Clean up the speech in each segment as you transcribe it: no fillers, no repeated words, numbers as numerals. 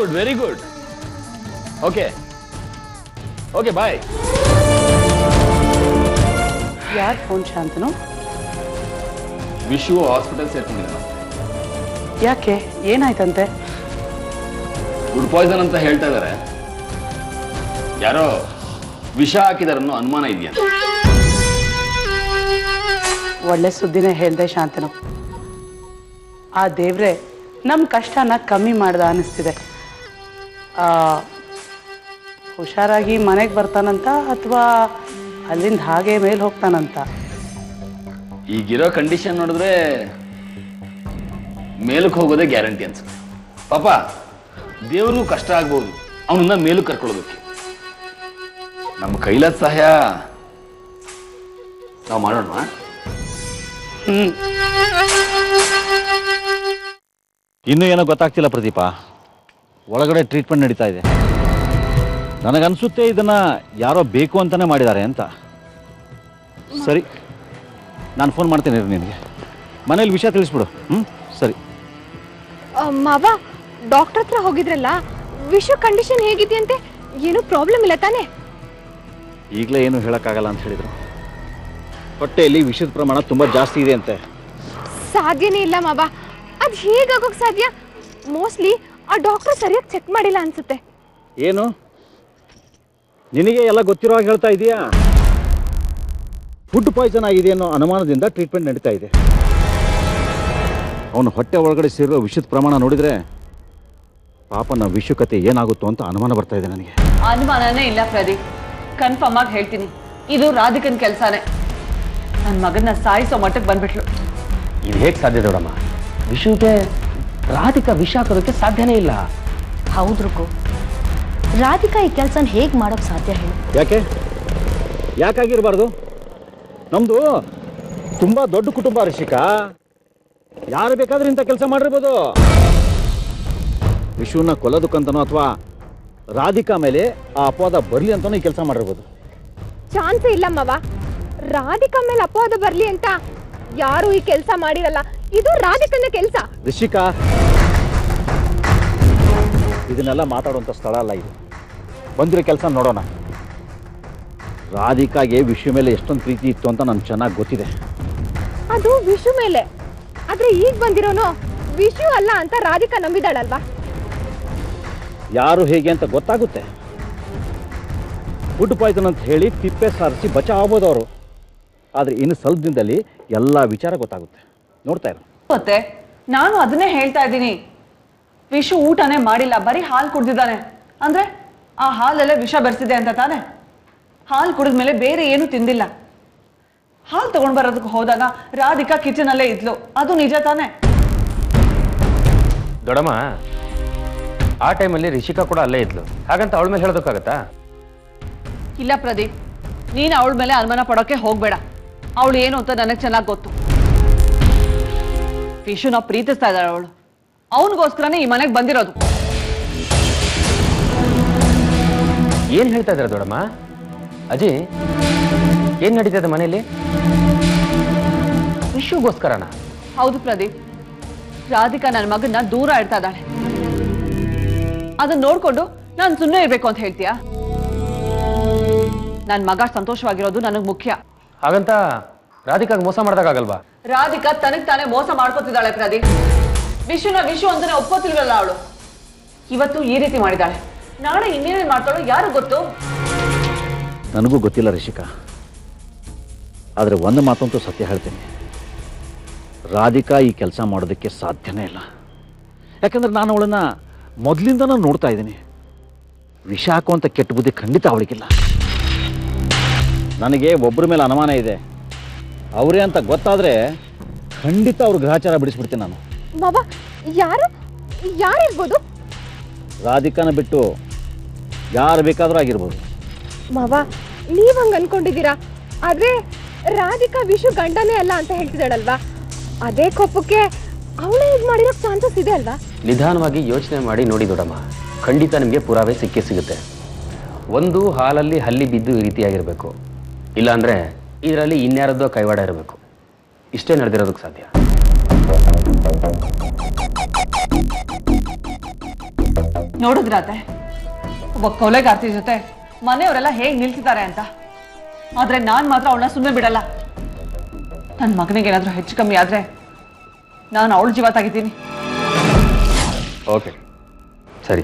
Good very good. Okay okay bye. ಯಾರು phone Shantanu? Vishu hospital ಸೇರ್ಕೊಂಡಿದ್ದಾನೆ. ಯಾಕೆ ಏನಾಯ್ತಂತೆ? ಫುಡ್ ಪಾಯ್ಸನ್ ಅಂತ ಹೇಳ್ತಾ ಇದ್ದಾರೆ. ಯಾರೋ ವಿಷ ಹಾಕಿದಾರನ್ನೋ ಅನುಮಾನ ಇದೆಯಾ? ಒಳ್ಳೆ ಸುದ್ದಿನೇ ಹೇಳ್ದೆ ಶಾಂತನು. ಆ ದೇವ್ರೆ ನಮ್ಮ ಕಷ್ಟನ ಕಮ್ಮಿ ಮಾಡ್ದ ಅನಿಸ್ತಿದೆ. ಹುಷಾರಾಗಿ ಮನೆಗೆ ಬರ್ತಾನಂತ ಅಥವಾ ಅಲ್ಲಿಂದ ಹಾಗೆ ಮೇಲೆ ಹೋಗ್ತಾನಂತ? ಈಗಿರೋ ಕಂಡೀಷನ್ ನೋಡಿದ್ರೆ ಮೇಲಕ್ಕೆ ಹೋಗೋದೇ ಗ್ಯಾರಂಟಿ ಅನ್ಸುತ್ತೆ. ಪಾಪ ದೇವ್ರಿಗೂ ಕಷ್ಟ ಆಗ್ಬೋದು ಅವನನ್ನ ಮೇಲಕ್ಕೆ ಕರ್ಕೊಳ್ಳೋದಕ್ಕೆ. ನಮ್ಮ ಕೈಲಾದ ಸಹಾಯ ನಾವು ಮಾಡೋಣ. ಇನ್ನೂ ಏನೋ ಗೊತ್ತಾಗ್ತಿಲ್ಲ ಪ್ರದೀಪ. ಒಳಗಡೆ ಟ್ರೀಟ್ಮೆಂಟ್ ನಡೀತಾ ಇದೆ. ನನಗನ್ಸುತ್ತೆ ಇದನ್ನ ಯಾರೋ ಬೇಕು ಅಂತಾನೆ ಮಾಡಿದ್ದಾರೆ ಅಂತ. ಸರಿ, ನಾನು ಫೋನ್ ಮಾಡ್ತೇನೆ ನಿನಗೆ. ಮನೇಲಿ ವಿಷಯ ತಿಳಿಸ್ಬಿಡು. ಸರಿ. ಮಾವ, ಡಾಕ್ಟರ್ ಹತ್ರ ಹೋಗಿದ್ರಲ್ಲ, ವಿಷು ಕಂಡೀಷನ್ ಹೇಗಿದೆಯಂತೆ? ಏನೂ ಪ್ರಾಬ್ಲಮ್ ಇಲ್ಲ ತಾನೆ? ಈಗಲೇ ಏನು ಹೇಳೋಕ್ಕಾಗಲ್ಲ ಅಂತ ಹೇಳಿದರು. ಹೊಟ್ಟೆಯಲ್ಲಿ ವಿಷದ ಪ್ರಮಾಣ ತುಂಬ ಜಾಸ್ತಿ ಇದೆ ಅಂತೆ. ಸಾಧ್ಯನೇ ಇಲ್ಲ ಮಾವ. ಅದು ಹೇಗಾಗೋಕೆ ಸಾಧ್ಯ? ಮೋಸ್ಟ್ಲಿ ಆ ಡಾಕ್ಟರ್ ಸರಿಯಾಗಿ ಚೆಕ್ ಮಾಡಿಲ್ಲ ಅನ್ಸುತ್ತೆ. ಏನು ನಿನಗೆ ಎಲ್ಲ ಗೊತ್ತಿರೋ ಹಾಗೆ ಹೇಳ್ತಾ ಇದೀಯಾ? ಫುಡ್ ಪಾಯ್ಸನ್ ಆಗಿದೆ ಅನ್ನೋ ಅನುಮಾನದಿಂದ ಟ್ರೀಟ್ಮೆಂಟ್ ನಡೀತಾ ಇದೆ. ಅವನು ಹೊಟ್ಟೆ ಒಳಗಡೆ ಸೇರಿರೋ ವಿಷದ ಪ್ರಮಾಣ ನೋಡಿದ್ರೆ ಪಾಪನ ವಿಷು ಕತೆ ಏನಾಗುತ್ತೋ ಅಂತ ಅನುಮಾನ ಬರ್ತಾ ಇದೆ ನನಗೆ. ಅನುಮಾನನೇ ಇಲ್ಲ ಪ್ರದೀಪ್, ಕನ್ಫರ್ಮ್ ಆಗಿ ಹೇಳ್ತೀನಿ, ಇದು ರಾಧಿಕನ್ ಕೆಲಸನೇ. ನನ್ನ ಮಗನ್ನ ಸಾಯಿಸೋ ಮಟ್ಟಕ್ಕೆ ಬಂದ್ಬಿಟ್ಲು. ಇದು ಹೇಗೆ ಸಾಧ್ಯ ದೊಡಮ್ಮ? ವಿಷುಗೆ ರಾಧಿಕಾ ವಿಷ ಹಾಕೋದಕ್ಕೆ ಸಾಧ್ಯನೇ ಇಲ್ಲ. ಹೌದ್ರುಕು, ರಾಧಿಕಾ ಈ ಕೆಲಸನ ಹೇಗೆ ಮಾಡೋಕೆ ಸಾಧ್ಯ ಹೇಳಿ? ಯಾಕಾಗಿರ್ಬಾರ್ದು? ನಮ್ದು ತುಂಬಾ ದೊಡ್ಡ ಕುಟುಂಬ ರಿಷಿಕಾ. ಯಾರು ಬೇಕಾದ್ರೂ ಇಂಥ ಕೆಲಸ ಮಾಡಿರ್ಬೋದು. ವಿಷುವನ್ನ ಕೊಲ್ಲೋದಕ್ಕಂತನೋ ಅಥವಾ ರಾಧಿಕಾ ಮೇಲೆ ಆ ಅಪವಾದ ಬರಲಿ ಅಂತಾನೋ ಈ ಕೆಲಸ ಮಾಡಿರ್ಬೋದು. ಚಾನ್ಸೇ ಇಲ್ಲ ಮಾವ. ರಾಧಿಕಾ ಮೇಲೆ ಅಪವಾದ ಬರ್ಲಿ ಅಂತ ಯಾರು ಈ ಕೆಲಸ ಮಾಡಿರಲ್ಲ. ಇದು ರಾಧಿಕನ ಕೆಲಸ. ರಿಷಿಕಾ, ಇದನ್ನೆಲ್ಲ ಮಾತಾಡುವಂಥ ಸ್ಥಳ ಅಲ್ಲ ಇದು. ಬಂದಿರೋ ಕೆಲಸ ನೋಡೋಣ. ರಾಧಿಕಾಗೆ ವಿಷು ಮೇಲೆ ಎಷ್ಟೊಂದು ಪ್ರೀತಿ ಇತ್ತು ಅಂತ ನನಗೆ ಚೆನ್ನಾಗಿ ಗೊತ್ತಿದೆ. ಅದು ವಿಷು ಮೇಲೆ. ಆದ್ರೆ ಈಗ ಬಂದಿರೋನು ವಿಷು ಅಲ್ಲ ಅಂತ ರಾಧಿಕಾ ನಂಬಿದಾಳಲ್ವಾ? ಯಾರು ಹೇಗೆ ಅಂತ ಗೊತ್ತಾಗುತ್ತೆ. ಫುಡ್ ಪಾಯ್ಸನ್ ಅಂತ ಹೇಳಿ ತಿಪ್ಪೆ ಸಾರಿಸಿ ಬಚಾವ್ ಆಗ್ಬೋದು ಅವರು. ಆದರೆ ಇನ್ನು ಸ್ವಲ್ಪ ದಿನದಲ್ಲಿ ಎಲ್ಲ ವಿಚಾರ ಗೊತ್ತಾಗುತ್ತೆ. ನೋಡ್ತಾ ಇರು. ಮತ್ತೆ ನಾನು ಅದನ್ನೇ ಹೇಳ್ತಾ ಇದ್ದೀನಿ. ವಿಷು ಊಟನೇ ಮಾಡಿಲ್ಲ, ಬರೀ ಹಾಲು ಕುಡ್ದಿದ್ದಾನೆ. ಅಂದ್ರೆ ಆ ಹಾಲಲ್ಲೇ ವಿಷ ಬೆರೆಸಿದೆ ಅಂತ ತಾನೆ? ಹಾಲು ಕುಡಿದ್ಮೇಲೆ ಬೇರೆ ಏನು ತಿಂದಿಲ್ಲ. ಹಾಲು ತಗೊಂಡ್ ಬರೋದಕ್ಕೆ ಹೋದಾಗ ರಾಧಿಕಾ ಕಿಚನ್ ಅಲ್ಲೇ ಇದ್ಲು, ಅದು ನಿಜ ತಾನೆ? ದೊಡಮ್ಮ, ಆ ಟೈಮಲ್ಲಿ ರಿಷಿಕಾ ಕೂಡ ಅಲ್ಲೇ ಇದ್ಲು. ಹಾಗಂತ ಅವಳ ಮೇಲೆ ಹೇಳೋದಕ್ಕಾಗತ್ತಾ? ಇಲ್ಲ ಪ್ರದೀಪ್, ನೀನು ಅವಳ ಮೇಲೆ ಅನುಮಾನ ಪಡೋಕೆ ಹೋಗ್ಬೇಡ. ಅವಳು ಏನು ಅಂತ ನನಗೆ ಚೆನ್ನಾಗಿ ಗೊತ್ತು. ವಿಷುನ ಪ್ರೀತಿಸ್ತಾ ಇದ್ದಾಳೆ ಅವಳು. ಅವನಿಗೋಸ್ಕರನೇ ಈ ಮನೆಗೆ ಬಂದಿರೋದು. ಏನ್ ಹೇಳ್ತಾ ಇದ್ದಾರೆ ದೊಡಮ್ಮ? ಅಜಯ್, ಏನ್ ನಡೀತದೆ ಮನೆಯಲ್ಲಿ? ವಿಷುಗೋಸ್ಕರನಾ? ಹೌದು ಪ್ರದೀಪ್, ರಾಧಿಕಾ ನನ್ನ ಮಗನ್ನ ದೂರ ಇಡ್ತಾ ಇದ್ದಾಳೆ. ಅದನ್ನ ನೋಡ್ಕೊಂಡು ನಾನು ಸುಮ್ಮನೆ ಇರ್ಬೇಕು ಅಂತ ಹೇಳ್ತೀಯಾ? ನನ್ನ ಮಗ ಸಂತೋಷವಾಗಿರೋದು ನನಗೆ ಮುಖ್ಯ. ಹಾಗಂತ ರಾಧಿಕಾಗ್ ಮೋಸ ಮಾಡ್ದಾಗಲ್ವಾ? ರಾಧಿಕಾ ತನಗ್ ತಾನೇ ಮೋಸ ಮಾಡ್ಕೋತಿದ್ದಾಳೆ ಪ್ರದೀಪ್. ವಿಷುನ ವಿಷು ಅಂತಾನೆ ಒಪ್ಕೋತಿಲ್ವಲ್ಲ ಅವಳು. ಇವತ್ತು ಈ ರೀತಿ ಮಾಡಿದಾಳೆ, ನಾಳೆ ಇನ್ನೇನೇನು ಮಾಡ್ತಾಳೋ ಯಾರು ಗೊತ್ತು? ನನಗೂ ಗೊತ್ತಿಲ್ಲ ರಿಷಿಕಾ. ಆದರೆ ಒಂದು ಮಾತಂತೂ ಸತ್ಯ ಹೇಳ್ತೀನಿ, ರಾಧಿಕಾ ಈ ಕೆಲಸ ಮಾಡೋದಕ್ಕೆ ಸಾಧ್ಯನೇ ಇಲ್ಲ. ಯಾಕಂದ್ರೆ ನಾನು ಅವಳನ್ನ ಮೊದಲಿಂದನೂ ನೋಡ್ತಾ ಇದ್ದೀನಿ. ವಿಷ ಹಾಕುವಂಥ ಕೆಟ್ಟ ಬುದ್ಧಿ ಖಂಡಿತ ಅವಳಿಗಿಲ್ಲ. ನನಗೆ ಒಬ್ಬರ ಮೇಲೆ ಅನುಮಾನ ಇದೆ. ಅವರೇ ಅಂತ ಗೊತ್ತಾದರೆ ಖಂಡಿತ ಅವ್ರ ಗ್ರಹಚಾರ ಬಿಡಿಸ್ಬಿಡ್ತೀನಿ ನಾನು. ಮಾವ, ಯಾರಿರ್ಬೋದು? ರಾಧಿಕಾನ ಬಿಟ್ಟು ಯಾರು ಬೇಕಾದರೂ ಆಗಿರ್ಬೋದು. ಮಾವ, ನೀವ್ ಹಂಗ ಅನ್ಕೊಂಡಿದ್ದೀರಾ. ಆದ್ರೆ ರಾಧಿಕಾ ವಿಷು ಗಂಡನೇ ಅಲ್ಲ ಅಂತ ಹೇಳ್ತಿದ್ದಾಳಲ್ವಾ? ಅದೇ ಕೋಪಕ್ಕೆ ಅವಳೇ ಇದು ಮಾಡಿರೋಕ್ ಚಾನ್ಸಸ್ ಇದೆ ಅಲ್ವಾ? ನಿಧಾನವಾಗಿ ಯೋಚನೆ ಮಾಡಿ ನೋಡಿ ದೊಡಮ್ಮ, ಖಂಡಿತ ನಿಮಗೆ ಪುರಾವೆ ಸಿಕ್ಕೇ ಸಿಗುತ್ತೆ. ಒಂದು ಹಾಲಲ್ಲಿ ಹಲ್ಲಿ ಬಿದ್ದು ಈ ರೀತಿಯಾಗಿರಬೇಕು, ಇಲ್ಲಾಂದ್ರೆ ಇದರಲ್ಲಿ ಇನ್ಯಾರದ್ದೋ ಕೈವಾಡ ಇರಬೇಕು. ಇಷ್ಟೇ ನಡೆದಿರೋದಕ್ಕೆ ಸಾಧ್ಯ. ನೋಡಿದ್ರಾತೆ ಒಬ್ಬ ಕೊಲೆಗಾರ್ತಿ ಜೊತೆ ಮನೆಯವರೆಲ್ಲ ಹೇಗೆ ನಿಲ್ಸಿದ್ದಾರೆ ಅಂತ. ಆದ್ರೆ ನಾನ್ ಮಾತ್ರ ಅವಳನ್ನ ಸುಮ್ಮನೆ ಬಿಡಲ್ಲ. ನನ್ನ ಮಗನಿಗೆ ಏನಾದ್ರೂ ಹೆಚ್ಚು ಕಮ್ಮಿ ಆದ್ರೆ ನಾನು ಅವಳ ಜೀವ ತೆಗಿತೀನಿ. ಓಕೆ ಸರಿ.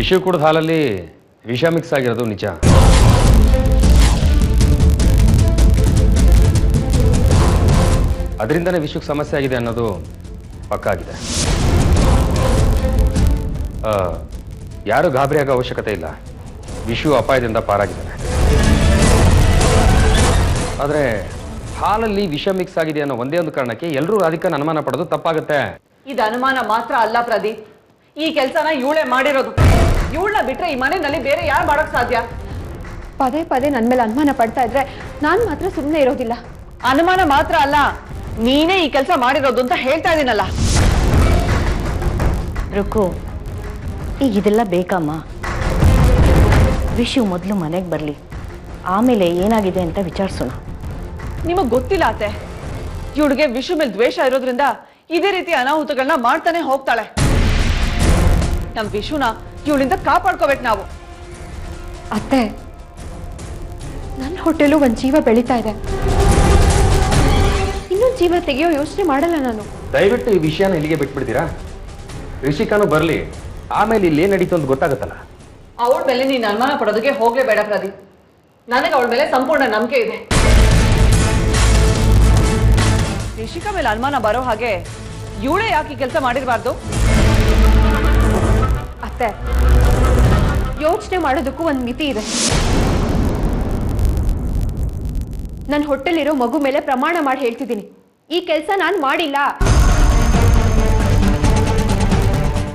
ವಿಷ ಕುಡಿದ ಹಾಲಲ್ಲಿ ವಿಷ ಮಿಕ್ಸ್ ಆಗಿರೋದು ನಿಜ. ಅದರಿಂದನೇ ವಿಷಕ್ಕೆ ಸಮಸ್ಯೆ ಆಗಿದೆ ಅನ್ನೋದು ಪಕ್ಕಾ ಆಗಿದೆ. ಯಾರು ಗಾಬರಿ ಆಗೋ ಅವಶ್ಯಕತೆ ಇಲ್ಲ. ವಿಷು ಅಪಾಯದಿಂದ ಪಾರಾಗಿದ್ದಾನೆ. ಆದರೆ ಹಾಲಲ್ಲಿ ವಿಷ ಮಿಕ್ಸ್ ಆಗಿದೆ ಅನ್ನೋ ಒಂದೇ ಒಂದು ಕಾರಣಕ್ಕೆ ಎಲ್ಲರೂ ರಾಧಿಕಾನ ಅನುಮಾನ ಪಡೋದು ತಪ್ಪಾಗುತ್ತೆ. ಇದು ಅನುಮಾನ ಮಾತ್ರ ಅಲ್ಲ ಪ್ರದೀಪ್, ಈ ಕೆಲಸನ ಇವಳೇ ಮಾಡಿರೋದು. ಇವಳನ್ನ ಬಿಟ್ರೆ ಈ ಮನೆಯಲ್ಲಿ ಬೇರೆ ಯಾರು ಮಾಡೋಕ್ ಸಾಧ್ಯ? ಪದೇ ಪದೇ ನನ್ನ ಮೇಲೆ ಅನುಮಾನ ಪಡ್ತಾ ಇದ್ರೆ ನಾನು ಮಾತ್ರ ಸುಮ್ಮನೆ ಇರೋದಿಲ್ಲ. ಅನುಮಾನ ಮಾತ್ರ ಅಲ್ಲ, ನೀನೇ ಈ ಕೆಲಸ ಮಾಡಿರೋದು ಅಂತ ಹೇಳ್ತಾ ಇದೀನಲ್ಲ. ರುಕು, ಈಗ ಇದೆಲ್ಲ ಬೇಕಮ್ಮ? ವಿಷು ಮೊದಲು ಮನೆಗೆ ಬರಲಿ, ಆಮೇಲೆ ಏನಾಗಿದೆ ಅಂತ ವಿಚಾರಿಸೋಣ. ನಿಮಗ್ ಗೊತ್ತಿಲ್ಲ ಅತ್ತೆ, ಇವಳಿಗೆ ವಿಷು ಮೇಲೆ ದ್ವೇಷ ಇರೋದ್ರಿಂದ ಇದೇ ರೀತಿ ಅನಾಹುತಗಳನ್ನ ಮಾಡ್ತಾನೆ ಹೋಗ್ತಾಳೆ. ನಮ್ ವಿಷುನ ಇವಳಿಂದ ಕಾಪಾಡ್ಕೋಬೇಕು ನಾವು. ಅತ್ತೆ, ನನ್ನ ಹೊಟ್ಟೆಲೂ ಒಂದು ಜೀವ ಬೆಳೀತಾ ಇದೆ. ಇನ್ನೊಂದು ಜೀವ ತೆಗೆಯೋ ಯೋಚನೆ ಮಾಡಲ್ಲ ನಾನು. ದಯವಿಟ್ಟು ಈ ವಿಷಯನ ಇಲ್ಲಿಗೆ ಬಿಟ್ಬಿಡ್ತೀರಾ? ರಿಷಿಕಾನು ಬರಲಿ, ಆಮೇಲೆ ಇಲ್ಲಿ ಏನ್ ನಡೀತು ಅಂತ ಗೊತ್ತಾಗುತ್ತಲ್ಲ. ಅವಳ ಮೇಲೆ ನೀನ್ ಅನುಮಾನ ಪಡೋದಕ್ಕೆ ಹೋಗ್ಲೇಬೇಡ ಪ್ರದೀಪ್. ನನಗೆ ಅವಳ ಮೇಲೆ ಸಂಪೂರ್ಣ ನಂಬಿಕೆ ಇದೆ. ರಿಷಿಕಾ ಮೇಲೆ ಅನುಮಾನ ಬರೋ ಹಾಗೆ ಇವಳೇ ಯಾಕೆ ಈ ಕೆಲಸ ಮಾಡಿರಬಾರ್ದು? ಅತ್ತೆ, ಯೋಚನೆ ಮಾಡೋದಕ್ಕೂ ಒಂದು ಮಿತಿ ಇದೆ. ನನ್ನ ಹೊಟ್ಟೆಲಿರೋ ಮಗು ಮೇಲೆ ಪ್ರಮಾಣ ಮಾಡಿ ಹೇಳ್ತಿದ್ದೀನಿ, ಈ ಕೆಲಸ ನಾನು ಮಾಡಿಲ್ಲ.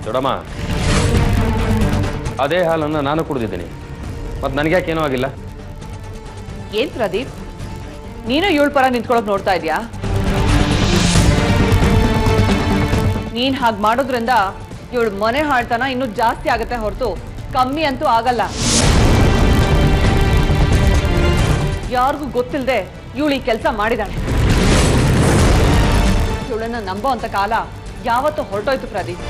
ದೊಡ್ಡಮ್ಮ, ಅದೇ ಹಾಲನ್ನು ನಾನು ಕುಡಿದಿದ್ದೀನಿ, ಮತ್ತೆ ನನಗ್ಯಾಕೇನೂ ಆಗಿಲ್ಲ. ಏನ್ ಪ್ರದೀಪ್, ನೀನು ಇವಳ ಪರ ನಿಂತ್ಕೊಳಕ್ ನೋಡ್ತಾ ಇದೀಯಾ? ನೀನ್ ಹಾಗೆ ಮಾಡೋದ್ರಿಂದ ಇವಳ ಮನೆ ಹಾಳ್ತನ ಇನ್ನೂ ಜಾಸ್ತಿ ಆಗುತ್ತೆ ಹೊರತು ಕಮ್ಮಿ ಅಂತೂ ಆಗಲ್ಲ. ಯಾರಿಗೂ ಗೊತ್ತಿಲ್ಲದೆ ಇವಳು ಈ ಕೆಲಸ ಮಾಡಿದಾಳೆ. ಇವಳನ್ನ ನಂಬೋ ಅಂತ ಕಾಲ ಯಾವತ್ತೂ ಹೊರಟೋಯ್ತು ಪ್ರದೀಪ್.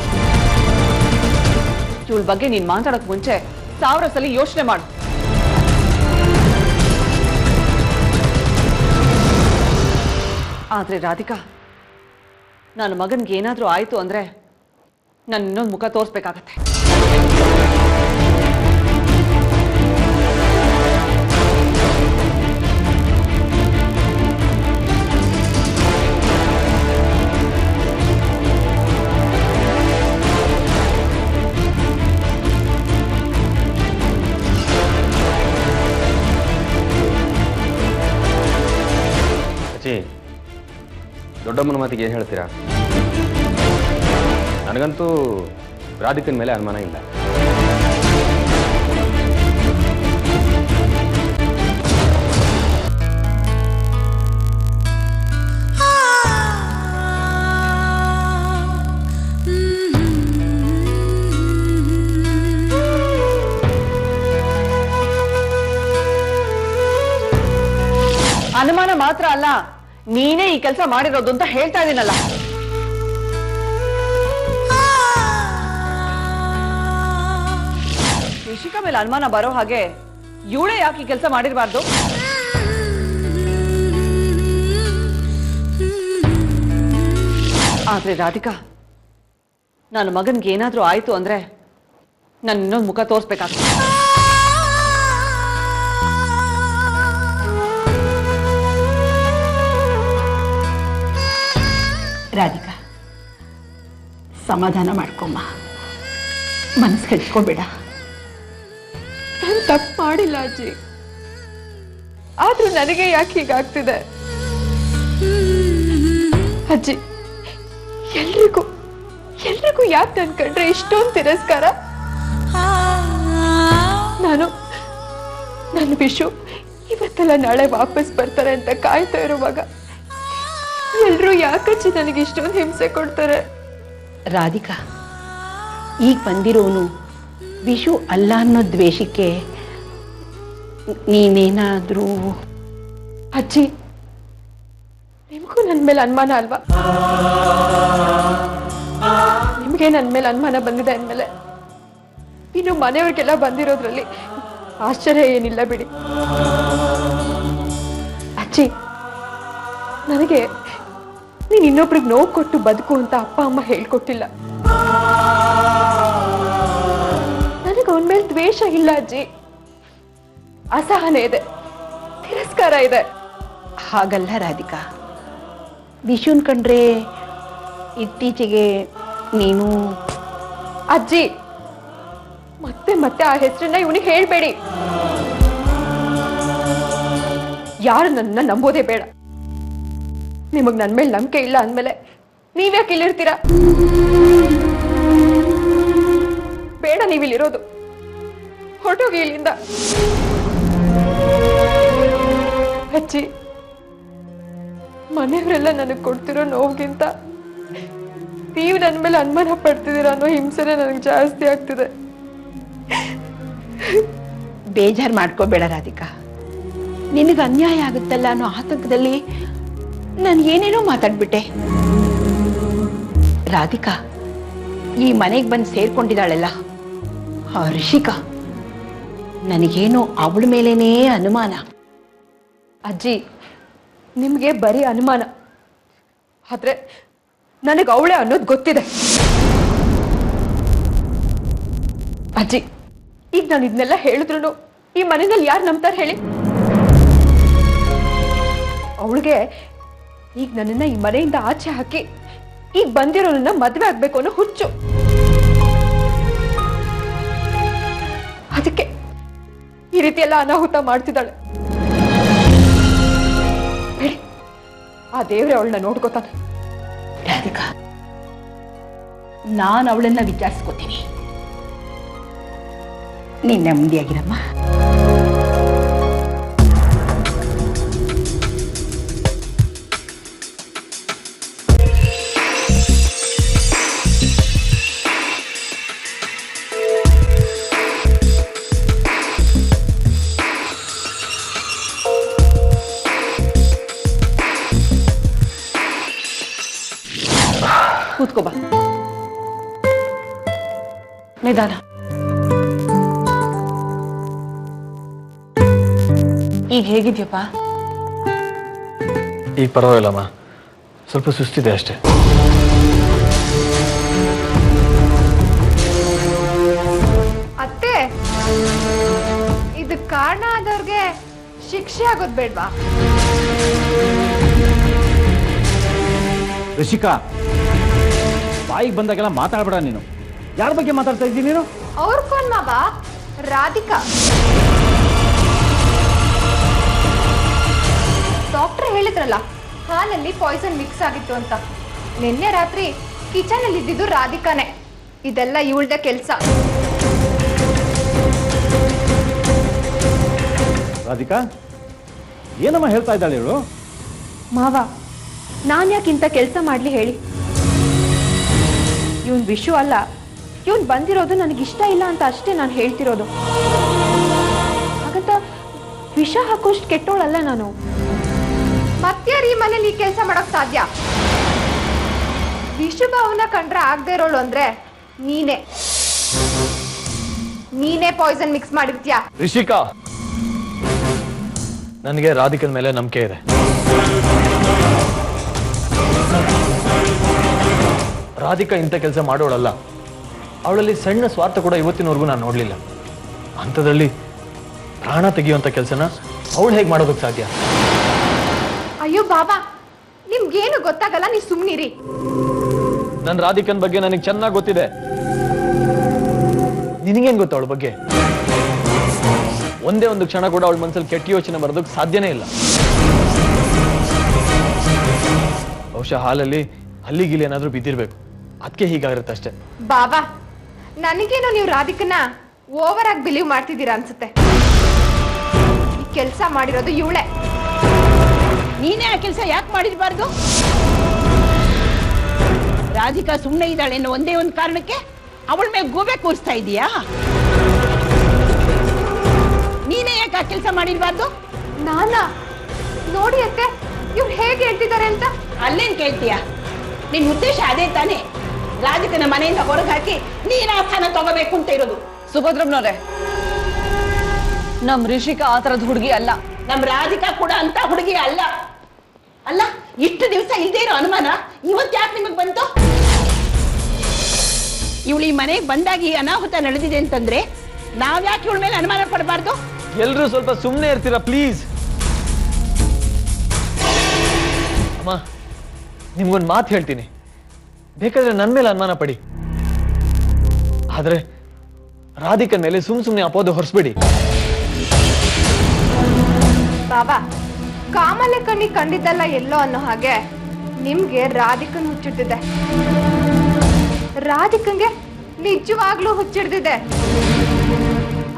ಇವಳ ಬಗ್ಗೆ ನೀನ್ ಮಾತಾಡೋಕ್ ಮುಂಚೆ 1000 ಸಲ ಯೋಚನೆ ಮಾಡು. ಆದ್ರೆ ರಾಧಿಕಾ, ನನ್ನ ಮಗನ್ಗೆ ಏನಾದ್ರೂ ಆಯ್ತು ಅಂದ್ರೆ ನಾನು ಇನ್ನೊಂದು ಮುಖ ತೋರಿಸ್ಬೇಕಾಗತ್ತೆ. ದೊಡ್ಡಮ್ಮನ ಮಾತಿಗೆ ಏನು ಹೇಳ್ತೀರಾ? ನನಗಂತೂ ರಾಧಿಕನ ಮೇಲೆ ಅನುಮಾನ ಇಲ್ಲ. ಅನುಮಾನ ಮಾತ್ರ ಅಲ್ಲ, ನೀನೇ ಈ ಕೆಲಸ ಮಾಡಿರೋದು ಅಂತ ಹೇಳ್ತಾ ಇದೀನಲ್ಲ. ರಿಷಿಕಾ ಮೇಲೆ ಅನುಮಾನ ಬರೋ ಹಾಗೆ ಇವಳೇ ಯಾಕೆ ಈ ಕೆಲಸ ಮಾಡಿರಬಾರ್ದು? ಆದ್ರೆ ರಾಧಿಕಾ, ನನ್ನ ಮಗನ್ಗೆ ಏನಾದ್ರೂ ಆಯ್ತು ಅಂದ್ರೆ ನಾನು ಇನ್ನೊಂದು ಮುಖ ತೋರಿಸ್ಬೇಕಾಗ್ತದೆ. ರಾಧಿಕಾ, ಸಮಾಧಾನ ಮಾಡ್ಕೊಮ್ಮ, ಮನಸ್ಸು ಕೆಡ್ಸ್ಕೊಬೇಡ. ನಾನು ತಪ್ಪು ಮಾಡಿಲ್ಲ ಅಜ್ಜಿ, ಆದ್ರೂ ನನಗೆ ಯಾಕೆ ಹೀಗಾಗ್ತಿದೆ? ಅಜ್ಜಿ, ಎಲ್ರಿಗೂ ಯಾಕೆ ನನ್ ಕಂಡ್ರೆ ಇಷ್ಟೊಂದು ತಿರಸ್ಕಾರ? ನನ್ನ ವಿಷು ಇವತ್ತೆಲ್ಲ ನಾಳೆ ವಾಪಸ್ ಬರ್ತಾರೆ ಅಂತ ಕಾಯ್ತಾ ಇರುವಾಗ ಎಲ್ರೂ ಯಾಕಜ್ಜಿ ನನಗೆ ಇಷ್ಟೊಂದು ಹಿಂಸೆ ಕೊಡ್ತಾರೆ? ರಾಧಿಕಾ, ಈಗ ಬಂದಿರೋನು ವಿಷು ಅಲ್ಲ ಅನ್ನೋ ದ್ವೇಷಕ್ಕೆ ನೀನೇನಾದ್ರೂ... ಅಜ್ಜಿ, ನಿಮಗೂ ನನ್ನ ಮೇಲೆ ಅನುಮಾನ ಅಲ್ವಾ? ನಿಮಗೆ ನನ್ನ ಮೇಲೆ ಅನುಮಾನ ಬಂದಿದೆ ಅಂದಮೇಲೆ ಇನ್ನು ಮನೆಯವ್ರಿಗೆಲ್ಲ ಬಂದಿರೋದ್ರಲ್ಲಿ ಆಶ್ಚರ್ಯ ಏನಿಲ್ಲ ಬಿಡಿ. ಅಜ್ಜಿ, ನನಗೆ ನೀನು ಇನ್ನೊಬ್ರಿಗೆ ನೋವು ಕೊಟ್ಟು ಬದುಕು ಅಂತ ಅಪ್ಪ ಅಮ್ಮ ಹೇಳ್ಕೊಟ್ಟಿಲ್ಲ. ನನಗೆ ಅವನ ಮೇಲೆ ದ್ವೇಷ ಇಲ್ಲ ಅಜ್ಜಿ, ಅಸಹನೆ ಇದೆ, ತಿರಸ್ಕಾರ ಇದೆ. ಹಾಗಲ್ಲ ರಾಧಿಕಾ, ವಿಶುನ್ ಕಂಡ್ರೆ ಇತ್ತೀಚೆಗೆ ನೀನು ಅಜ್ಜಿ ಮತ್ತೆ ಮತ್ತೆ ಆ ಹೆಸರನ್ನ ಇವನಿಗೆ ಹೇಳ್ಬೇಡಿ. ಯಾರು ನನ್ನ ನಂಬೋದೇ ಬೇಡ. ನಿಮಗ್ ನನ್ ಮೇಲೆ ನಂಬಿಕೆ ಇಲ್ಲ ಅಂದ್ಮೇಲೆ ನೀವ್ಯಾಕೆ ಇಲ್ಲಿರ್ತೀರಾ? ಬೇಡ ನೀವಿಲ್ಲಿರೋದು, ಹೊರಟೋಗಿ ಇಲ್ಲಿಂದ. ಅಜ್ಜಿ, ಮನೆಯವರೆಲ್ಲ ನನಗೆ ಕೊಡ್ತಿರೋ ನೋವಿಗಿಂತ ನೀವು ನನ್ನ ಮೇಲೆ ಅನುಮಾನ ಪಡ್ತಿದ್ದೀರ ಅನ್ನೋ ಹಿಂಸೆನೇ ನನಗೆ ಜಾಸ್ತಿ ಆಗ್ತಿದೆ. ಬೇಜಾರು ಮಾಡ್ಕೋಬೇಡ ರಾಧಿಕಾ, ನಿನಗೆ ಅನ್ಯಾಯ ಆಗುತ್ತಲ್ಲ ಅನ್ನೋ ಆತಂಕದಲ್ಲಿ ನಾನು ಏನೇನೋ ಮಾತಾಡ್ಬಿಟ್ಟೆ. ರಾಧಿಕಾ ಈ ಮನೆಗೆ ಬಂದು ಸೇರ್ಕೊಂಡಿದ್ದಾಳೆಲ್ಲ ಆ ರಿಷಿಕಾ, ನನಗೇನೋ ಅವಳ ಮೇಲೇನೇ ಅನುಮಾನ. ಅಜ್ಜಿ, ನಿಮ್ಗೆ ಬರೀ ಅನುಮಾನ, ಆದ್ರೆ ನನಗೆ ಅವಳೇ ಅನ್ನೋದು ಗೊತ್ತಿದೆ. ಅಜ್ಜಿ, ಈಗ ನಾನು ಇದನ್ನೆಲ್ಲ ಹೇಳಿದ್ರು ಈ ಮನೆಯಲ್ಲಿ ಯಾರು ನಂಬ್ತಾರೆ ಹೇಳಿ? ಅವಳಿಗೆ ಈಗ ನನ್ನನ್ನ ಈ ಮನೆಯಿಂದ ಆಚೆ ಹಾಕಿ ಈಗ ಬಂದಿರೋನನ್ನ ಮದುವೆ ಆಗ್ಬೇಕು ಅನ್ನೋ ಹುಚ್ಚು. ಅದಕ್ಕೆ ಈ ರೀತಿ ಎಲ್ಲ ಅನಾಹುತ ಮಾಡ್ತಿದ್ದಾಳೆ. ಹೇಳಿ, ಆ ದೇವ್ರೆ ಅವಳನ್ನ ನೋಡ್ಕೋತಾನೆ. ರಾಧಿಕಾ, ನಾನು ಅವಳನ್ನ ವಿಚಾರಿಸ್ಕೋತೀನಿ, ನೀನ್ ನೆಮ್ಮದಿಯಾಗಿರಮ್ಮ. ಕೂತ್ಕೋ ಬಾ, ನಿಧಾನ. ಈಗ ಹೇಗಿದ್ಯಪ್ಪ? ಈಗ ಪರವಾಗಿಲ್ಲಮ್ಮ, ಸ್ವಲ್ಪ ಸುಸ್ತಿದೆ ಅಷ್ಟೇ. ಅತ್ತೆ, ಇದಕ್ಕೆ ಕಾರಣ ಆದವ್ರಿಗೆ ಶಿಕ್ಷೆ ಆಗೋದು ಬೇಡ್ವಾ? ರಿಷಿಕಾ, ಬಾಯಿಗೆ ಬಂದಾಗೆಲ್ಲ ಮಾತಾಡ್ಬೇಡ ನೀನು. ಯಾರ ಬಗ್ಗೆ ಮಾತಾಡ್ತಾ ಇದ್ದೀನಿ ನೀನು? ಅವ್ರ ಕೋನ್ ಮಾವ, ರಾಧಿಕಾ. ಡಾಕ್ಟರ್ ಹೇಳಿದ್ರಲ್ಲ ಹಾಲಲ್ಲಿ ಪಾಯ್ಸನ್ ಮಿಕ್ಸ್ ಆಗಿತ್ತು ಅಂತ. ನಿನ್ನೆ ರಾತ್ರಿ ಕಿಚನ್ ಅಲ್ಲಿ ಇದ್ದಿದ್ದು ರಾಧಿಕಾನೇ. ಇದೆಲ್ಲ ಇವಳ್ದೆ ಕೆಲಸ. ರಾಧಿಕಾ, ಏನಮ್ಮ ಹೇಳ್ತಾ ಇದ್ದಾಳೆ ಇವಳು? ಮಾವ, ನಾನು ಯಾಕಿಂತ ಕೆಲಸ ಮಾಡ್ಲಿ ಹೇಳಿ? ಇವನ್ ವಿಷು ಅಲ್ಲ, ಇವನ್ ಬಂದಿರೋದು ನನಗಿಷ್ಟ ಇಲ್ಲ ಅಂತ ಅಷ್ಟೇ ನಾನು ಹೇಳ್ತಿರೋದು. ಹಾಗಂತ ವಿಷ ಹಾಕೋಷ್ಟು ಕೆಟ್ಟೋಳಲ್ಲ ನಾನು. ಮತ್ಯಾರು ಈ ಮನೇಲಿ ಈ ಕೆಲಸ ಮಾಡಕ್ ಸಾಧ್ಯ? ವಿಷು ಭಾವನ ಕಂಡ್ರೆ ಆಗದೆ ಇರೋಳು ಅಂದ್ರೆ ನೀನೇ ಪಾಯ್ಸನ್ ಮಿಕ್ಸ್ ಮಾಡಿರ್ತೀಯ. ರಿಷಿಕಾ, ನನಗೆ ರಾಧಿಕನ ಮೇಲೆ ನಂಬಿಕೆ ಇದೆ. ರಾಧಿಕಾ ಇಂಥ ಕೆಲಸ ಮಾಡೋಳಲ್ಲ. ಅವಳಲ್ಲಿ ಸಣ್ಣ ಸ್ವಾರ್ಥ ಕೂಡ ಇವತ್ತಿನವರೆಗೂ ನಾನು ನೋಡಲಿಲ್ಲ. ಅಂಥದ್ರಲ್ಲಿ ಪ್ರಾಣ ತೆಗೆಯುವಂಥ ಕೆಲಸನ ಅವಳು ಹೇಗೆ ಮಾಡೋದಕ್ಕೆ ಸಾಧ್ಯ? ಅಯ್ಯೋ ಬಾಬಾ, ನಿಮ್ಗೇನು ಗೊತ್ತಾಗಲ್ಲ, ನೀವು ಸುಮ್ಮನಿರಿ. ನನ್ನ ರಾಧಿಕನ್ ಬಗ್ಗೆ ನನಗೆ ಚೆನ್ನಾಗಿ ಗೊತ್ತಿದೆ. ನಿನಗೇನು ಗೊತ್ತ ಅವಳ ಬಗ್ಗೆ? ಒಂದೇ ಒಂದು ಕ್ಷಣ ಕೂಡ ಅವಳ ಮನಸ್ಸಲ್ಲಿ ಕೆಟ್ಟ ಯೋಚನೆ ಬರೋದಕ್ಕೆ ಸಾಧ್ಯನೇ ಇಲ್ಲ. ಬಹುಶಃ ಹಾಲಲ್ಲಿ ಹಲ್ಲಿಗಿಲಿ ಏನಾದ್ರೂ ಬಿದ್ದಿರ್ಬೇಕು, ಅದಕ್ಕೆ ಹೀಗಾಗಿರುತ್ತೆ ಅಷ್ಟೇ. ಬಾಬಾ, ನನಗೇನೋ ನೀವು ರಾಧಿಕನ ಓವರ್ ಆಗಿ ಬಿಲೀವ್ ಮಾಡ್ತಿದ್ದೀರಾ ಅನ್ಸುತ್ತೆ. ಈ ಕೆಲಸ ಮಾಡಿರೋದು ಇವಳೆ. ನೀನೇ ಆ ಕೆಲಸ ಯಾಕೆ ಮಾಡಿರಬಾರ್ದು? ರಾಧಿಕಾ ಸುಮ್ಮನೆ ಇದ್ದಾಳೆ ಅನ್ನೋ ಒಂದೇ ಒಂದು ಕಾರಣಕ್ಕೆ ಅವಳ ಮೇಲೆ ಗೋಬೆ ಕೂರಿಸ್ತಾ ಇದೀಯಾ? ನೀನೇ ಯಾಕೆ ಆ ಕೆಲಸ ಮಾಡಿರಬಾರ್ದು? ನಾನಾ? ನೋಡಿ ಅತ್ತೆ, ಇವ್ರು ಹೇಗೆ ಹೇಳ್ತಿದ್ದಾರೆ ಅಂತ. ಅಲ್ಲೇನ್ ಕೇಳ್ತೀಯ? ನಿನ್ ಉದ್ದೇಶ ಅದೇ ತಾನೇ? ರಾಧಿಕನ ಮನೆಯಿಂದ ಹೊರಗೆ ಹಾಕಿ ನೀನ್ ಆ ಸ್ಥಾನ ತಗೋಬೇಕು ಅಂತ ಇರೋದು. ಸುಭದ್ರಮ್ನವ್ರೆ, ನಮ್ ರಿಷಿಕಾ ಆ ತರದ ಹುಡುಗಿ ಅಲ್ಲ. ನಮ್ ರಾಧಿಕಾ ಕೂಡ ಅಂತ ಹುಡುಗಿ ಅಲ್ಲ. ಅಲ್ಲ, ಇಷ್ಟು ದಿವಸ ಇಲ್ದೇ ಇರೋ ಅನುಮಾನ ಇವತ್ತು ಯಾಕೆ ನಿಮಗ್ ಬಂತು? ಇವಳು ಈ ಮನೆಗೆ ಬಂದಾಗ ಈ ಅನಾಹುತ ನಡೆದಿದೆ ಅಂತಂದ್ರೆ ನಾವ್ಯಾಕೆ ಇವಳ ಮೇಲೆ ಅನುಮಾನ ಪಡಬಾರ್ದು? ಎಲ್ರೂ ಸ್ವಲ್ಪ ಸುಮ್ಮನೆ ಇರ್ತೀರಾ ಪ್ಲೀಸ್? ಅಮ್ಮ, ನಿಮ್ಗೊಂದು ಮಾತು ಹೇಳ್ತೀನಿ, ಬೇಕಾದ್ರೆ ನನ್ನ ಮೇಲೆ ಅನುಮಾನ ಪಡಿ, ಆದ್ರೆ ರಾಧಿಕನ್ ಮೇಲೆ ಸುಮ್ಮನೆ ಅಪೋದು ಹೊರಿಸ್ಬೇಡಿ. ಬಾಬಾ, ಕಾಮಲೆ ಕಣ್ಣಿ ಕಂಡಿದ್ದಲ್ಲ ಎಲ್ಲೋ ಅನ್ನೋ ಹಾಗೆ ನಿಮ್ಗೆ ರಾಧಿಕನ್ ಹುಚ್ಚಿಡ್ದಿದೆ. ರಾಧಿಕಂಗೆ ನಿಜವಾಗ್ಲೂ ಹುಚ್ಚಿಡ್ದಿದೆ.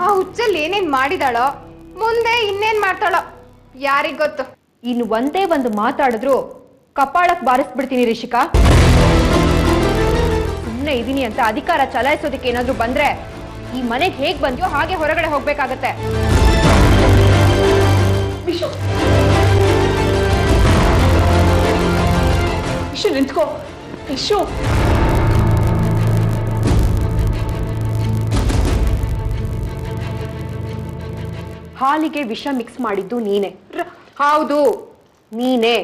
ಆ ಹುಚ್ಚಲ್ಲಿ ಏನೇನ್ ಮಾಡಿದಾಳೋ, ಮುಂದೆ ಇನ್ನೇನ್ ಮಾಡ್ತಾಳೋ ಯಾರಿಗ್ ಗೊತ್ತು. ಇನ್ನು ಒಂದೇ ಒಂದು ಮಾತಾಡಿದ್ರು ಕಪಾಳಕ್ ಬಾರಿಸ್ಬಿಡ್ತೀನಿ ರಿಷಿಕಾ. ಸುಮ್ಮನೆ ಇದೀನಿ ಅಂತ ಅಧಿಕಾರ ಚಲಾಯಿಸೋದಕ್ಕೆ ಏನಾದ್ರೂ ಬಂದ್ರೆ ಈ ಮನೆಗೆ ಹೇಗ್ ಬಂದ್ಯೋ ಹಾಗೆ ಹೊರಗಡೆ ಹೋಗ್ಬೇಕಾಗತ್ತೆ. ವಿಶು, ವಿಶು ನಿಂತ್ಕೋ. ವಿಶು, ಹಾಲಿಗೆ ವಿಷ ಮಿಕ್ಸ್ ಮಾಡಿದ್ದು ನೀನೆ. ಹೌದು, ನೀನೇ.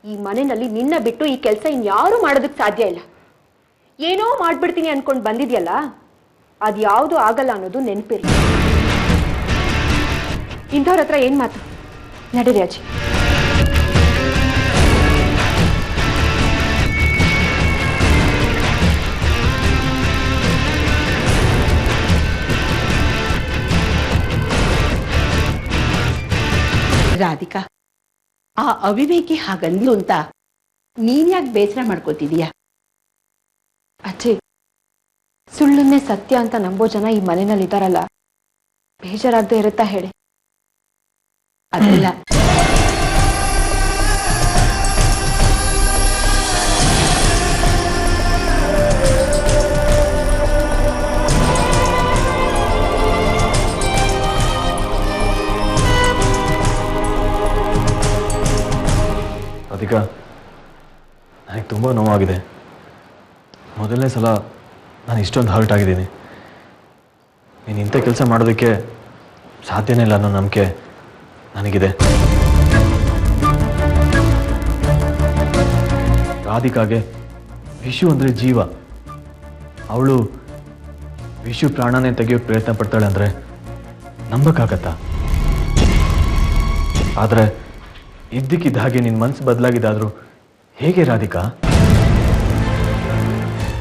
ಈ ಮನೆಯಲ್ಲಿ ನಿನ್ನ ಬಿಟ್ಟು ಈ ಕೆಲಸ ಇನ್ಯಾರು ಮಾಡೋದಕ್ಕೆ ಸಾಧ್ಯ ಇಲ್ಲ. ಏನೋ ಮಾಡ್ಬಿಡ್ತೀನಿ ಅನ್ಕೊಂಡು ಬಂದಿದ್ಯಲ್ಲ, ಅದ್ಯಾವುದು ಆಗಲ್ಲ ಅನ್ನೋದು ನೆನಪಿರ್ಲಿ. ಇಂಥವ್ರ ಹತ್ರ ಏನ್ ಮಾತು? ನಡೀರಿ ಅಜ್ಜಿ. ರಾಧಿಕಾ, ಆ ಅವಿವೇಕಿ ಹಾಗಂದ್ಲು ಅಂತ ನೀನ್ ಯಾಕೆ ಬೇಸರ ಮಾಡ್ಕೋತಿದೀಯ? ಅಜ್ಜಿ, ಸುಳ್ಳನ್ನೇ ಸತ್ಯ ಅಂತ ನಂಬೋ ಜನ ಈ ಮನೆಯಲ್ಲಿ ಇದಾರಲ್ಲ, ಬೇಜಾರಾಗದೆ ಇರುತ್ತಾ ಹೇಳಿ? ಅದಲ್ಲ, ರಾಧಿಕಾ, ನನಗೆ ತುಂಬ ನೋವಾಗಿದೆ. ಮೊದಲನೇ ಸಲ ನಾನು ಇಷ್ಟೊಂದು ಹರ್ಟ್ ಆಗಿದ್ದೀನಿ. ನೀನು ಇಂಥ ಕೆಲಸ ಮಾಡೋದಕ್ಕೆ ಸಾಧ್ಯನೇ ಇಲ್ಲ ಅನ್ನೋ ನಂಬಿಕೆ ನನಗಿದೆ. ರಾಧಿಕಾಗೆ ವಿಶು ಅಂದರೆ ಜೀವ. ಅವಳು ವಿಶು ಪ್ರಾಣನೇ ತೆಗೆಯೋಕೆ ಪ್ರಯತ್ನ ಪಡ್ತಾಳೆ ಅಂದರೆ ನಂಬಕ್ಕಾಗತ್ತಾ? ಆದರೆ ಇದ್ದಕ್ಕಿದ್ದ ಹಾಗೆ ನಿನ್ನ ಮನಸ್ಸು ಬದಲಾಗಿದ್ದಾದರೂ ಹೇಗೆ ರಾಧಿಕಾ?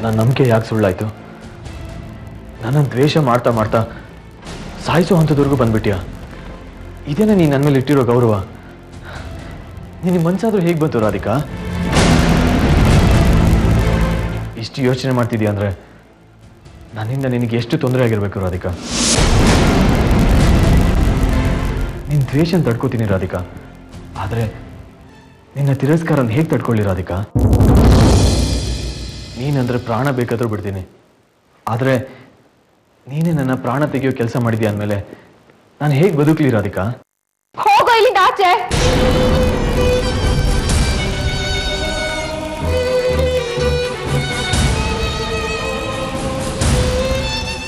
ನನ್ನ ನಂಬಿಕೆ ಯಾಕೆ ಸುಳ್ಳಾಯ್ತು? ನನ್ನನ್ನು ದ್ವೇಷ ಮಾಡ್ತಾ ಮಾಡ್ತಾ ಸಾಯಿಸೋ ಹಂತದವರೆಗೂ ಬಂದ್ಬಿಟ್ಯಾ? ಇದೇನೇ ನೀನು ನನ್ನ ಮೇಲೆ ಇಟ್ಟಿರೋ ಗೌರವ? ನಿನ್ನ ಮನಸ್ಸಾದ್ರೂ ಹೇಗೆ ಬಂತು ರಾಧಿಕಾ? ಇಷ್ಟು ಯೋಚನೆ ಮಾಡ್ತಿದ್ಯಾ ಅಂದರೆ ನನ್ನಿಂದ ನಿನಗೆ ಎಷ್ಟು ತೊಂದರೆ ಆಗಿರಬೇಕು ರಾಧಿಕಾ? ನಿನ್ನ ದ್ವೇಷನ ತಡ್ಕೋತೀನಿ ರಾಧಿಕಾ, ಆದರೆ ನಿನ್ನ ತಿರಸ್ಕಾರನ ಹೇಗೆ ತಡ್ಕೊಳ್ಳಿ ರಾಧಿಕಾ? ನೀನಂದ್ರೆ ಪ್ರಾಣ ಬೇಕಾದ್ರೂ ಬಿಡ್ತೀನಿ, ಆದರೆ ನೀನೇ ನನ್ನ ಪ್ರಾಣ ತೆಗೆಯೋ ಕೆಲಸ ಮಾಡಿದ್ಯಾ ಅಂದಮೇಲೆ ನಾನು ಹೇಗೆ ಬದುಕಲಿ ರಾಧಿಕಾ? ಹೋಗೋ ಇಲ್ಲಿಂದ ಆಚೆ.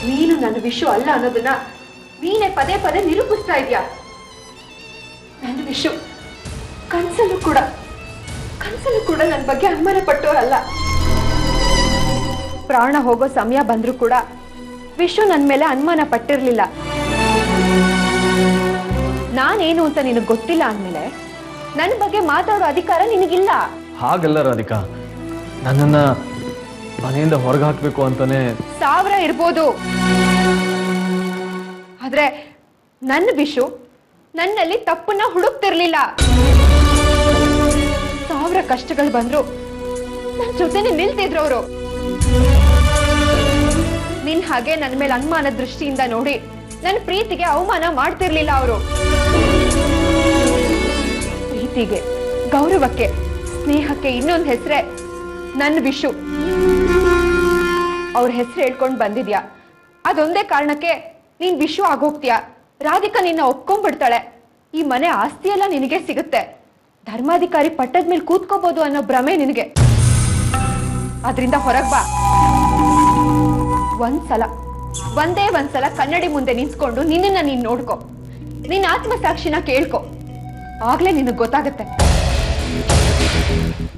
ನೀನು ನನ್ನ ವಿಷು ಅಲ್ಲ ಅನ್ನೋದನ್ನ ನೀನೇ ಪದೇ ಪದೇ ನಿರೂಪಿಸ್ತಾ ಇದ್ಯಾ. ನನ್ನ ವಿಷು ಕನ್ಸಲ್ಲೂ ಕೂಡ ನನ್ನ ಬಗ್ಗೆ ಅನುಮಾನ ಪಟ್ಟೋರಲ್ಲ. ಪ್ರಾಣ ಹೋಗೋ ಸಮಯ ಬಂದ್ರೂ ಕೂಡ ವಿಷು ನನ್ನ ಮೇಲೆ ಅನುಮಾನ ಪಟ್ಟಿರ್ಲಿಲ್ಲ. ನಾನೇನು ಅಂತ ನಿನಗೆ ಗೊತ್ತಿಲ್ಲ ಅಂದ್ಮೇಲೆ ನನ್ನ ಬಗ್ಗೆ ಮಾತಾಡೋ ಅಧಿಕಾರ ನಿನಗಿಲ್ಲ. ಹಾಗಲ್ಲ ರಾಧಿಕಾ, ನನ್ನನ್ನ ಮನೆಯಿಂದ ಹೊರಗೆ ಹಾಕಬೇಕು ಅಂತಾನೆ 1000 ಇರ್ಬೋದು, ಆದ್ರೆ ನನ್ನ ವಿಷು ನನ್ನಲ್ಲಿ ತಪ್ಪನ್ನ ಹುಡುಕ್ತಿರ್ಲಿಲ್ಲ. 1000 ಕಷ್ಟಗಳು ಬಂದ್ರು ನನ್ನ ಜೊತೆನೆ ನಿಲ್ತಿದ್ರು ಅವರು. ನಿನ್ ಹಾಗೆ ನನ್ನ ಮೇಲೆ ಅನುಮಾನ ದೃಷ್ಟಿಯಿಂದ ನೋಡಿ ನನ್ನ ಪ್ರೀತಿಗೆ ಅವಮಾನ ಮಾಡ್ತಿರ್ಲಿಲ್ಲ ಅವರು. ಪ್ರೀತಿಗೆ, ಗೌರವಕ್ಕೆ, ಸ್ನೇಹಕ್ಕೆ ಇನ್ನೊಂದು ಹೆಸರೇ ನನ್ನ ವಿಷು. ಅವ್ರ ಹೆಸರು ಹೇಳ್ಕೊಂಡು ಬಂದಿದ್ಯಾ, ಅದೊಂದೇ ಕಾರಣಕ್ಕೆ ನೀನ್ ವಿಷು ಆಗೋಗ್ತೀಯ. ರಾಧಿಕಾ ನಿನ್ನ ಒಪ್ಕೊಂಡ್ಬಿಡ್ತಾಳೆ, ಈ ಮನೆ ಆಸ್ತಿ ಎಲ್ಲ ನಿನಗೆ ಸಿಗುತ್ತೆ. ಧರ್ಮಾಧಿಕಾರಿ ಪಟ್ಟದ ಮೇಲೆ ಕೂತ್ಕೋಬಹುದು ಅನ್ನೋ ಭ್ರಮೆ ನಿನಗೆ. ಅದರಿಂದ ಹೊರಗ್ ಬಾ. ಒಂದೇ ಒಂದ್ಸಲ ಕನ್ನಡಿ ಮುಂದೆ ನಿಂತ್ಕೊಂಡು ನಿನ್ನನ್ನ ನೀನ್ ನೋಡ್ಕೊ. ನಿನ್ನ ಆತ್ಮಸಾಕ್ಷಿನ ಕೇಳ್ಕೊ. ಆಗ್ಲೇ ನಿನಗ್ ಗೊತ್ತಾಗತ್ತೆ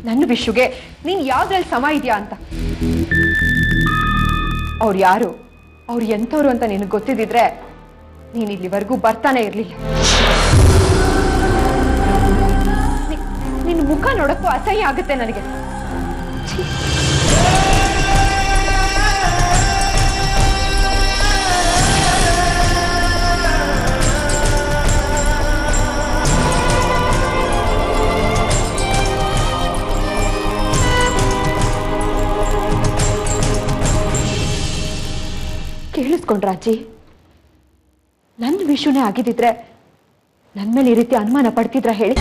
ನನ್ನ ವಿಶ್ವಗೆ ನೀನ್ ಯಾವ್ದ್ರಲ್ಲಿ ಸಮ ಇದೆಯಾ ಅಂತ. ಅವ್ರು ಯಾರು, ಅವ್ರು ಎಂಥವ್ರು ಅಂತ ನಿನಗೆ ಗೊತ್ತಿದ್ದಿದ್ರೆ ನೀನ್ ಇಲ್ಲಿವರೆಗೂ ಬರ್ತಾನೆ ಇರ್ಲಿಲ್ಲ. ನಿನ್ನ ಮುಖ ನೋಡಕ್ಕೂ ಅಸಹ್ಯ ಆಗುತ್ತೆ ನನಗೆ. ಕೇಳಿಸ್ಕೊಂಡ್ರಾಜಿ, ನನ್ನ ವಿಷಯನೇ ಆಗಿದ್ದಿದ್ರೆ ನನ್ ಮೇಲೆ ಈ ರೀತಿ ಅನುಮಾನ ಪಡ್ತಿದ್ರ ಹೇಳಿ?